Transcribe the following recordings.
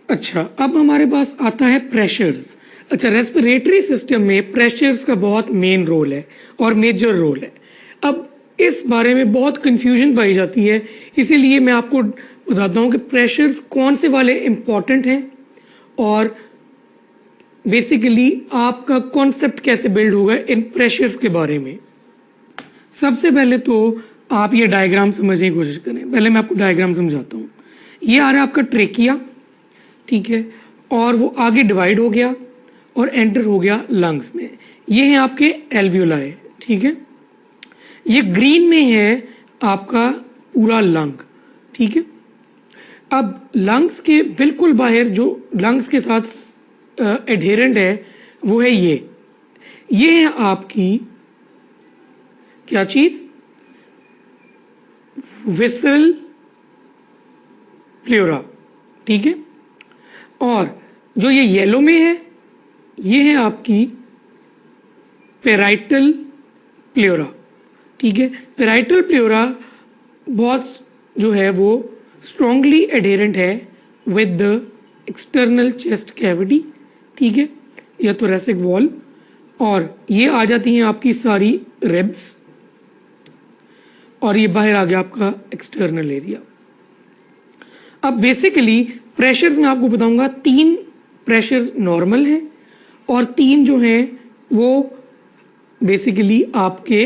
अच्छा, अब हमारे पास आता है प्रेशर्स। अच्छा, रेस्पिरेटरी सिस्टम में प्रेशर्स का बहुत मेन रोल है और मेजर रोल है। अब इस बारे में बहुत कंफ्यूजन पाई जाती है, इसीलिए मैं आपको बताता हूँ कि प्रेशर्स कौन से वाले इम्पॉर्टेंट हैं और बेसिकली आपका कॉन्सेप्ट कैसे बिल्ड होगा इन प्रेशर्स के बारे में। सबसे पहले तो आप ये डायग्राम समझने की कोशिश करें। पहले मैं आपको डायग्राम समझाता हूँ। ये आ रहा है आपका ट्रेकिया, ठीक है, और वो आगे डिवाइड हो गया और एंटर हो गया लंग्स में। ये है आपके एल्वियोलाई, ठीक है। ये ग्रीन में है आपका पूरा लंग, ठीक है। अब लंग्स के बिल्कुल बाहर जो लंग्स के साथ एडहेरेंट है वो है ये है आपकी क्या चीज, विसरल प्लेरा, ठीक है। और जो ये येलो में है ये है आपकी पेराइटल प्लेरा, ठीक है। पेराइटल प्लेरा बहुत जो है वो स्ट्रांगली एडहेरेंट है with the external chest cavity, ठीक है, या थोरैसिक वॉल। और ये आ जाती हैं आपकी सारी रिब्स और ये बाहर आ गया आपका एक्सटर्नल एरिया। अब बेसिकली प्रेशर्स मैं आपको बताऊंगा, 3 प्रेशर्स नॉर्मल हैं और 3 जो हैं वो बेसिकली आपके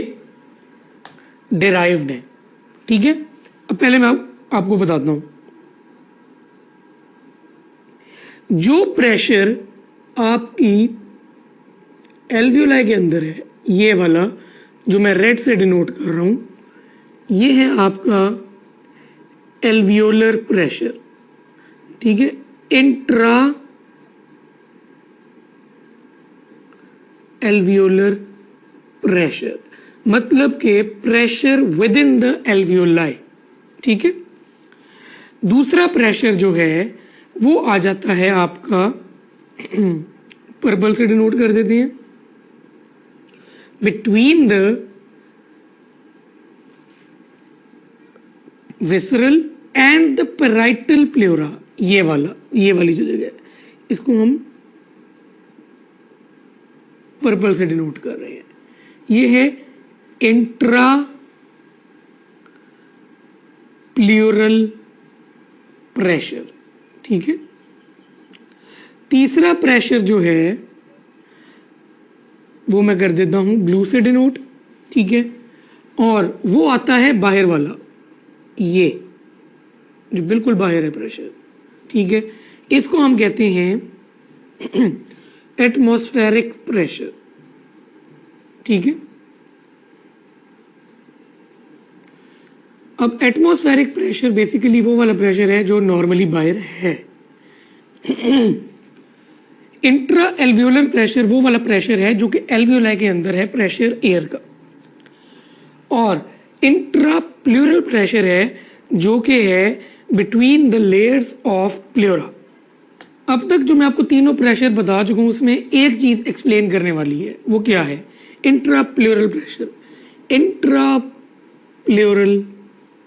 डिराइव्ड हैं, ठीक है। अब पहले मैं आपको बताता हूं, जो प्रेशर आपकी एल्वियोलाई के अंदर है, ये वाला जो मैं रेड से डिनोट कर रहा हूं, ये है आपका एल्वियोलर प्रेशर, ठीक है। इंट्रा एल्वियोलर प्रेशर मतलब के pressure with in the alveoli, ठीक है। दूसरा प्रेशर जो है वो आ जाता है आपका पर्पल से डिनोट कर देते हैं, between the visceral and the parietal pleura. ये वाली जो जगह है इसको हम पर्पल से डिनोट कर रहे हैं। ये है इंट्रा प्लेरल प्रेशर, ठीक है। तीसरा प्रेशर जो है वो मैं कर देता हूं ब्लू से डिनोट, ठीक है, और वो आता है बाहर वाला, ये जो बिल्कुल बाहर है प्रेशर, ठीक है। इसको हम कहते हैं एटमॉस्फेरिक प्रेशर, ठीक है। अब एटमॉस्फेरिक प्रेशर बेसिकली वो वाला प्रेशर है जो नॉर्मली बाहर है। इंट्रा एल्वियोलर प्रेशर वो वाला प्रेशर है जो कि एल्वियोलाई के अंदर है, प्रेशर एयर का। और इंट्रा प्लेरल प्रेशर है जो कि है बिटवीन द लेयर्स ऑफ प्लेरा। अब तक जो मैं आपको तीनों प्रेशर बता चुका हूं उसमें एक चीज एक्सप्लेन करने वाली है, वो क्या है, intra pleural pressure. Intra pleural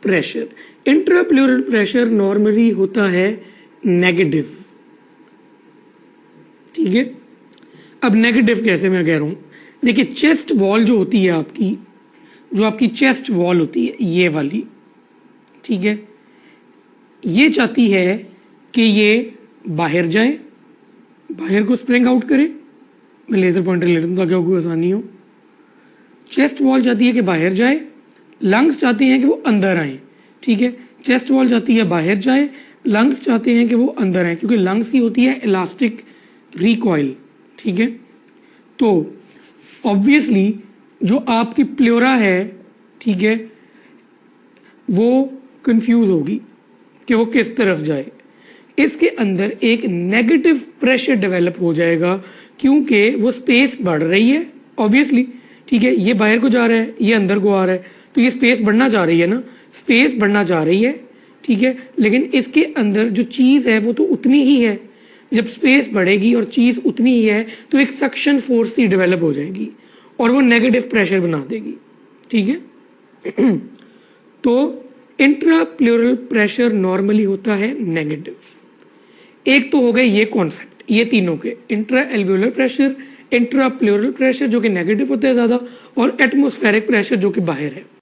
pressure, intra pleural pressure normally होता है नेगेटिव, ठीक है। अब नेगेटिव कैसे मैं कह रहा हूं, देखिए चेस्ट वॉल जो होती है आपकी, जो आपकी चेस्ट वॉल होती है ये वाली, ठीक है, ये चाहती है कि ये बाहर जाए, बाहर को स्प्रिंग आउट करे। मैं लेजर पॉइंटर ले लेता हूं ताकि आपको आसानी हो। चेस्ट वॉल चाहती है कि बाहर जाए, लंग्स चाहते हैं कि वो अंदर आए, ठीक है। चेस्ट वॉल चाहती है बाहर जाए, लंग्स चाहते हैं कि वो अंदर आए, क्योंकि लंग्स की होती है इलास्टिक रिकॉइल, ठीक है। तो ऑब्वियसली जो आपकी प्लेरा है, ठीक है, वो कंफ्यूज होगी कि वो किस तरफ जाए। इसके अंदर एक नेगेटिव प्रेशर डेवलप हो जाएगा क्योंकि वो स्पेस बढ़ रही है ऑब्वियसली, ठीक है। ये बाहर को जा रहा है, ये अंदर को आ रहा है, तो ये स्पेस बढ़ना चाह रही है ना, स्पेस बढ़ना चाह रही है, ठीक है। लेकिन इसके अंदर जो चीज़ है वो तो उतनी ही है। जब स्पेस बढ़ेगी और चीज़ उतनी ही है तो एक सक्शन फोर्स ही डेवलप हो जाएगी और वो नेगेटिव प्रेशर बना देगी, ठीक है। तो इंट्रा प्लेरल प्रेशर नॉर्मली होता है नेगेटिव। एक तो हो गए ये कॉन्सेप्ट, ये तीनों के, intra alveolar pressure, intra pleural pressure जो कि नेगेटिव होते हैं ज़्यादा, और एटमॉस्फेरिक प्रेशर जो कि बाहर है।